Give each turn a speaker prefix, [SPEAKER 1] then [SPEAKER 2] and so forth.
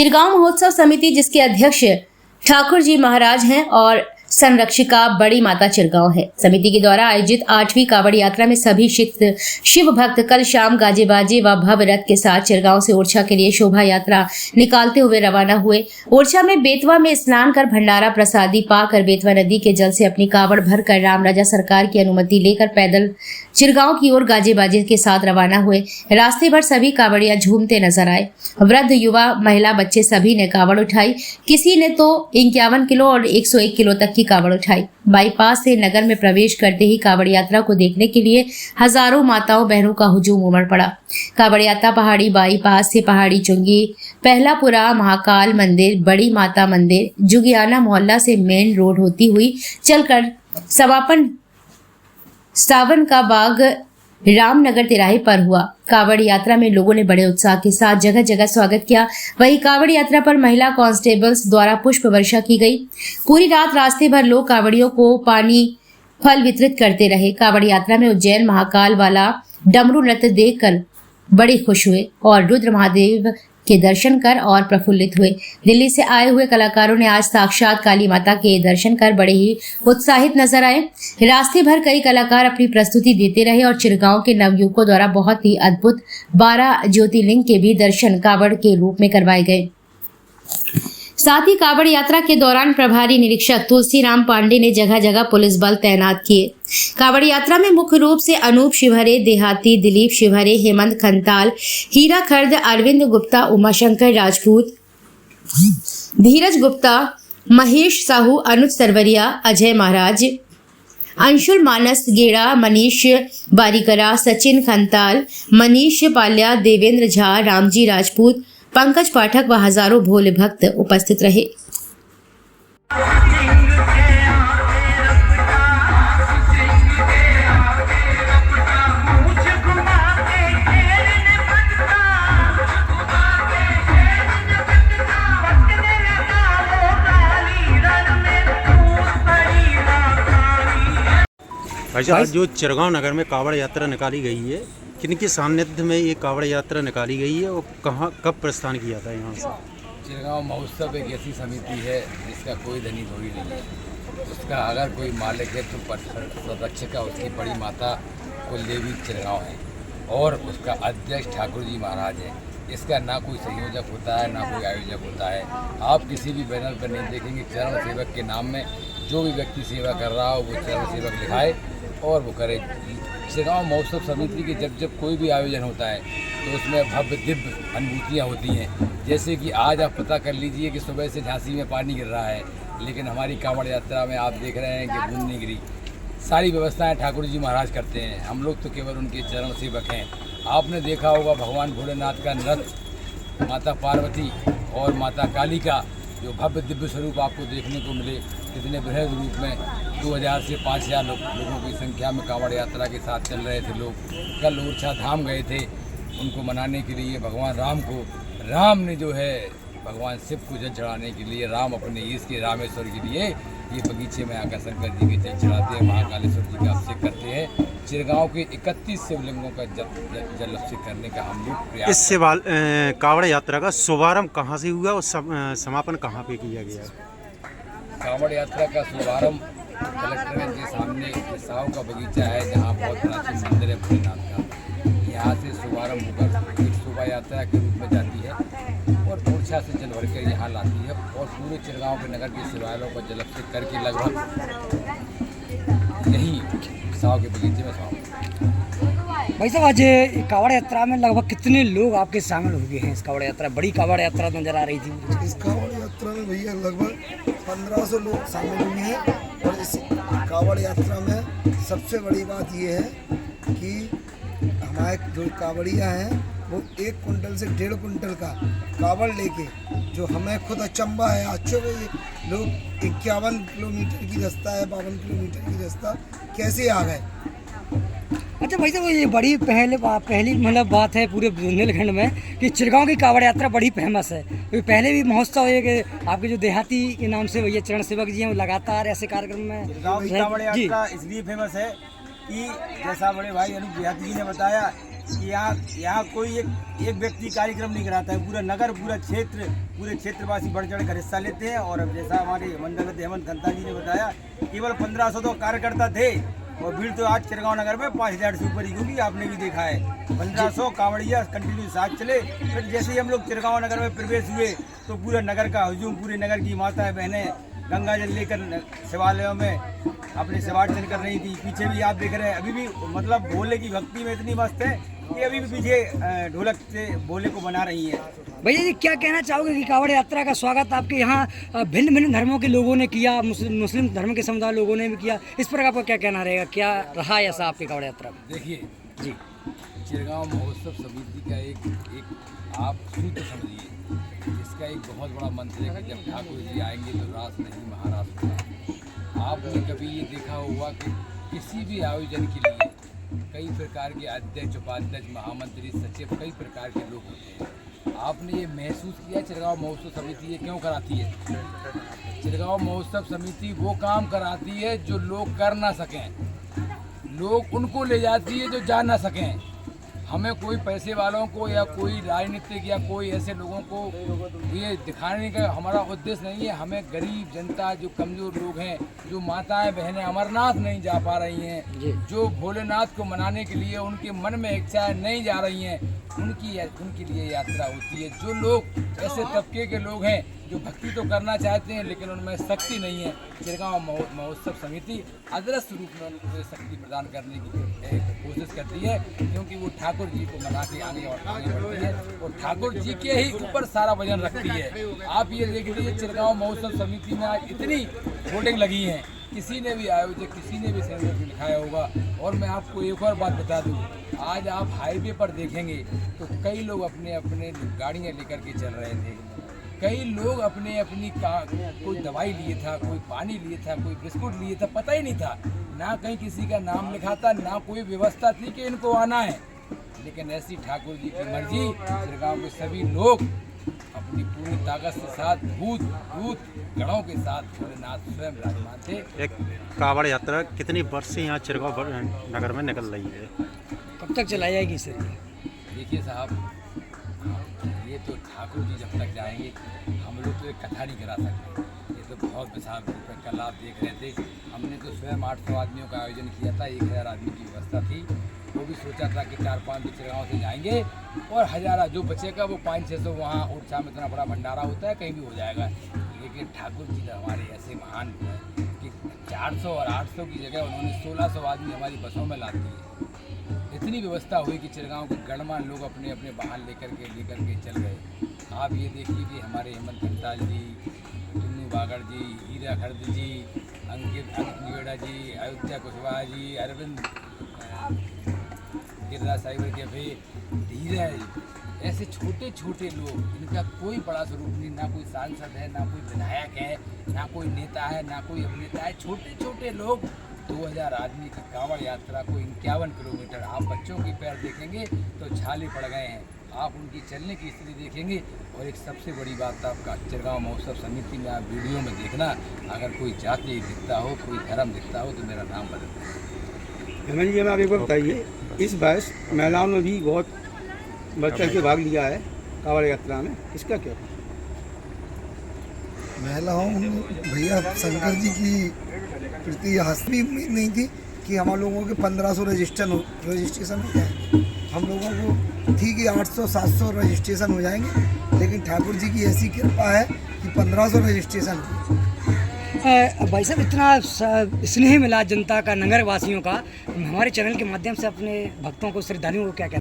[SPEAKER 1] चिरगांव महोत्सव समिति, जिसके अध्यक्ष ठाकुर जी महाराज हैं और संरक्षिका बड़ी माता चिरगांव है। समिति के द्वारा आयोजित 8वीं कावड़ यात्रा में सभी शिव भक्त कल शाम गाजे बाजे व भव्य रथ के साथ चिरगांव से ओरछा के लिए शोभा यात्रा निकालते हुए रवाना हुए। ओरछा में बेतवा में स्नान कर भंडारा प्रसादी पाकर बेतवा नदी के जल से अपनी कावड़ भरकर राम राजा सरकार की अनुमति लेकर पैदल चिरगांव की ओर गाजे बाजे के साथ रवाना हुए। रास्ते भर सभी कावड़िया झूमते नजर आए। वृद्ध, युवा, महिला, बच्चे सभी ने कावड़ उठाई। किसी ने तो 51 किलो और 101 किलो तक की कावड़ उठाई। बाईपास से नगर में प्रवेश करते ही कावड़ यात्रा को देखने के लिए हजारों माताओं बहनों का हुजूम उमड़ पड़ा। कावड़ यात्रा पहाड़ी बाईपास से पहाड़ी चुंगी, पहलापुरा, महाकाल मंदिर, बड़ी माता मंदिर, जुगियाना मोहल्ला से मेन रोड होती हुई चलकर समापन सावन का बाग रामनगर तिराहे पर हुआ। कावड़ यात्रा में लोगों ने बड़े उत्साह के साथ जगह जगह स्वागत किया। वहीं कावड़ यात्रा पर महिला कांस्टेबल्स द्वारा पुष्प वर्षा की गई। पूरी रात रास्ते भर लोग कावड़ियों को पानी फल वितरित करते रहे। कावड़ यात्रा में उज्जैन महाकाल वाला डमरू नृत्य देखकर बड़े खुश हुए और रुद्र महादेव के दर्शन कर और प्रफुल्लित हुए। दिल्ली से आए हुए कलाकारों ने आज साक्षात काली माता के दर्शन कर बड़े ही उत्साहित नजर आए। रास्ते भर कई कलाकार अपनी प्रस्तुति देते रहे और चिरगांव के नवयुवकों द्वारा बहुत ही अद्भुत 12 ज्योतिर्लिंग के भी दर्शन कावड़ के रूप में करवाए गए। साथ ही कावड़ यात्रा के दौरान प्रभारी निरीक्षक तुलसीराम पांडे ने जगह जगह पुलिस बल तैनात किए। कावड़ यात्रा में मुख्य रूप से अनूप शिवहरे, देहाती, दिलीप शिवहरे, हेमंत खंताल, हीरा खर्द, अरविंद गुप्ता, उमाशंकर राजपूत, धीरज गुप्ता, महेश साहू, अनुज सरवरिया, अजय महाराज, अंशुल मानस गेड़ा, मनीष बारीकरा, सचिन खंताल, मनीष पाल्या, देवेंद्र झा, रामजी राजपूत, पंकज पाठक व हजारों भोले भक्त उपस्थित रहे।
[SPEAKER 2] भाई साहब, जो चिरगांव नगर में कावड़ यात्रा निकाली गई है, किनके सानिध्य में ये कावड़ यात्रा निकाली गई है और कहाँ कब प्रस्थान किया था यहाँ से?
[SPEAKER 3] चिरगांव महोत्सव एक ऐसी समिति है जिसका कोई धनी थोड़ी नहीं है। उसका अगर कोई मालिक है तो संरक्षिका उसकी बड़ी माता कुलदेवी चिरगांव है और उसका अध्यक्ष ठाकुर जी महाराज है। इसका ना कोई संयोजक होता है ना कोई आयोजक होता है। आप किसी भी बैनर पर नहीं देखेंगे चरण सेवक के नाम में जो भी व्यक्ति सेवा कर रहा हो वो चरण सेवक लिखाए और वो करे। चिरगांव महोत्सव समिति के जब कोई भी आयोजन होता है तो उसमें भव्य दिव्य अनुभूतियाँ होती हैं। जैसे कि आज आप पता कर लीजिए कि सुबह से झांसी में पानी गिर रहा है, लेकिन हमारी कावड़ यात्रा में आप देख रहे हैं कि बूंद नहीं गिरी। सारी व्यवस्थाएं ठाकुर जी महाराज करते हैं, हम लोग तो केवल उनके चरण सेवक हैं। आपने देखा होगा भगवान भोलेनाथ का नृत्य, माता पार्वती और माता काली का जो भव्य दिव्य स्वरूप आपको देखने को मिले, कितने बृहद रूप में 2000 से 5000 लोगों की संख्या में कावड़ यात्रा के साथ चल रहे थे लोग। कल ओरछा धाम गए थे उनको मनाने के लिए। भगवान राम ने जो है भगवान शिव को जल चढ़ाने के लिए राम अपने ईश के रामेश्वर के लिए ये बगीचे में आकर शंकर जी के जल चढ़ाते हैं, महाकालेश्वर जी का अभिषेक करते हैं। चिरगांव के 31 शिवलिंगों का जल अभिषेक करने का हम लोग प्रयास।
[SPEAKER 2] इस कावड़ यात्रा का शुभारंभ कहाँ से हुआ और समापन कहाँ पे किया गया?
[SPEAKER 3] कावड़ यात्रा का शुभारंभ कलेक्टरेट के सामने साहू का बगीचा है जहाँ बहुत प्राचीन मंदिर है भोलेनाथ का। यहाँ से शुभारंभ होकर एक शोभा यात्रा के रूप में जाती है और ओरछा से जल भर कर यहाँ लाती है और पूरे चिरगांव के नगर के शिवालयों पर जल अभिषेक करके लगभग यही साहू के बगीचे में समाप्त।
[SPEAKER 4] भाई साहब, आज कावड़ यात्रा में लगभग कितने लोग आपके शामिल हो गए हैं? इस कावड़ यात्रा, बड़ी कावड़ यात्रा नजर आ रही थी।
[SPEAKER 5] इस कावड़ यात्रा में भैया लगभग 1500 लोग शामिल हुए हैं और इस कावड़ यात्रा में सबसे बड़ी बात ये है कि हमारे जो कावड़िया हैं वो 1 कुंटल से 1.5 कुंटल का कावड़ लेके, जो हमें खुद अचंबा है। अच्छे भाई लोग 51 किलोमीटर की रास्ता है, 52 किलोमीटर की रास्ता कैसे आ गए?
[SPEAKER 4] अच्छा भाई साहब, ये बड़ी पहली मतलब बात है पूरे बुंदेलखंड में कि चिरगांव की कावड़ यात्रा बड़ी फेमस है। तो पहले भी महोत्सव है कि आपके जो देहाती के नाम से भैया चरण सेवक जी हैं वो लगातार ऐसे कार्यक्रम में।
[SPEAKER 6] चिरगांव की कावड़ यात्रा इसलिए फेमस है कि जैसा बड़े भाई अनुप देहाती जी ने बताया कि यहाँ कोई एक व्यक्ति कार्यक्रम नहीं कराता है, पूरा नगर पूरे क्षेत्रवासी बढ़ चढ़ कर हिस्सा लेते हैं। और अब जैसा हमारे मंडल हेमंत खंता जी ने बताया, केवल 1500 तो कार्यकर्ता थे और भीड़ तो आज चिरगांव नगर में 5000 से ऊपर ही होगी, आपने भी देखा है। 1500 कांवड़िया कंटिन्यू साथ चले। फिर जैसे ही हम लोग चिरगांव नगर में प्रवेश हुए तो पूरे नगर का हुजूम, पूरे नगर की माताएं बहनें गंगा जल लेकर शिवालयों में अपने शिवार्चन कर रही थी। पीछे भी आप देख रहे हैं, अभी भी मतलब भोले की भक्ति में इतनी मस्त है कि अभी भी पीछे ढोलक से भोले को बना रही है।
[SPEAKER 4] भैया जी क्या कहना चाहोगे कि कावड़ यात्रा का स्वागत आपके यहाँ भिन्न भिन्न धर्मों के लोगों ने किया, मुस्लिम धर्म के समुदाय लोगों ने भी किया, इस पर आपका क्या कहना रहेगा, क्या रहा ऐसा आपकी कावड़ यात्रा में?
[SPEAKER 3] देखिए
[SPEAKER 4] जी,
[SPEAKER 3] चिरगांव महोत्सव समिति का एक आप सूत्र समझिए, इसका एक बहुत बड़ा मंत्र है कि जब ठाकुर जी आएंगे तो रास नहीं महारास होगा। आपने कभी ये देखा होगा कि किसी भी आयोजन के लिए कई प्रकार के अध्यक्ष, उपाध्यक्ष, महामंत्री, सचिव, कई प्रकार के लोग होते हैं। आपने ये महसूस किया चिरगांव महोत्सव समिति ये क्यों कराती है? चिरगांव महोत्सव समिति वो काम कराती है जो लोग कर ना सकें, लोग उनको ले जाती है जो जा ना सकें। हमें कोई पैसे वालों को या कोई राजनीतिक या कोई ऐसे लोगों को ये दिखाने का हमारा उद्देश्य नहीं है। हमें गरीब जनता, जो कमज़ोर लोग हैं, जो माताएं बहनें अमरनाथ नहीं जा पा रही हैं, जो भोलेनाथ को मनाने के लिए उनके मन में इच्छाएं नहीं जा रही हैं, उनके लिए यात्रा होती है। जो लोग ऐसे तबके के लोग हैं जो भक्ति तो करना चाहते हैं लेकिन उनमें शक्ति नहीं है, चिरगांव महोत्सव समिति अदृश्य रूप में उनको शक्ति प्रदान करने की कोशिश करती है, क्योंकि वो ठाकुर जी को मना के आगे बढ़ती है और ठाकुर जी के ही ऊपर सारा वजन रखती है। आप ये देख लीजिए चिरगांव महोत्सव समिति में आज इतनी होर्डिंग लगी हैं, किसी ने भी आयोजक, किसी ने भी सेंटर में लिखाया होगा। और मैं आपको एक और बात बता दूं, आज आप हाईवे पर देखेंगे तो कई लोग अपने अपने गाड़ियाँ लेकर के चल रहे थे, कई लोग अपनी कोई दवाई लिए था, कोई पानी लिए था, कोई बिस्कुट लिए था, पता ही नहीं था, ना कहीं किसी का नाम लिखा था, ना कोई व्यवस्था थी कि इनको आना है। लेकिन ऐसी ठाकुर जी की मर्जी, चिरगांव के सभी लोग अपनी पूरी ताकत के साथ भूत गणों के साथ भोलेनाथ स्वयं विराजमान थे।
[SPEAKER 2] एक कावड़ यात्रा कितनी वर्ष से यहाँ चिरगांव नगर में निकल रही है?
[SPEAKER 4] कब तक चलाई जाएगी सर?
[SPEAKER 3] देखिए साहब, ये तो ठाकुर जी जब तक जाएंगे, हम लोग तो एक कथा नहीं करा सकते। ये तो बहुत विशाल रूप है। कल आप देख रहे थे, हमने तो स्वयं 800 आदमियों का आयोजन किया था, 1000 आदमी की व्यवस्था थी। वो भी सोचा था कि 4-5 चिरगांव से जाएंगे और हज़ारा जो बचेगा वो 500-600 वहाँ उड़छा में इतना बड़ा भंडारा होता है, कहीं भी हो जाएगा। लेकिन ठाकुर जी हमारे ऐसे महान हैं कि 400 और 800 की जगह उन्होंने 1600 आदमी हमारी बसों में ला दिए। इतनी व्यवस्था हुई कि चिरगांव के गणमान्य लोग अपने अपने वाहन लेकर के चल गए। आप ये देखिए कि हमारे हेमंत खंता जी, टुन्नू बागड़ जी, हीरा खर्द जी, अंकित निवेड़ा जी, अयोध्या कुशवाहा जी, अरविंद गिरिराज साइबर कैफे, धीरज, ऐसे छोटे छोटे लोग, इनका कोई बड़ा स्वरूप नहीं, ना कोई सांसद है, ना कोई विधायक है, ना कोई नेता है, ना कोई अभिनेता है, छोटे छोटे लोग 2000 आदमी की कांवड़ यात्रा को 51 किलोमीटर, आप बच्चों की पैर देखेंगे तो छाले पड़ गए हैं, आप उनकी चलने की स्थिति देखेंगे। और एक सबसे बड़ी बात आपका चिरगांव महोत्सव समिति में आप वीडियो में देखना, अगर कोई जाति दिखता हो, कोई धर्म दिखता हो तो मेरा नाम बदल दें।
[SPEAKER 7] हेमंत जी, मैं आप एक बार बताइए, इस वर्ष महिलाओं ने भी बहुत बढ़ चढ़ के भाग लिया है कांवड़ यात्रा में, इसका क्या?
[SPEAKER 5] महिलाओं भैया शंकर जी की प्रति हंसनी उम्मीद नहीं थी कि हम लोगों के 1500 रजिस्ट्रेशन हो जाए। हम लोगों को थी कि 800-700 रजिस्ट्रेशन हो जाएंगे, लेकिन ठाकुर जी की ऐसी कृपा है कि 1500 रजिस्ट्रेशन हुए।
[SPEAKER 4] भाई साहब, इतना स्नेह मिला जनता का, नगर वासियों का, हमारे चैनल के माध्यम से अपने भक्तों को, श्रद्धालुओं को क्या कहते हैं?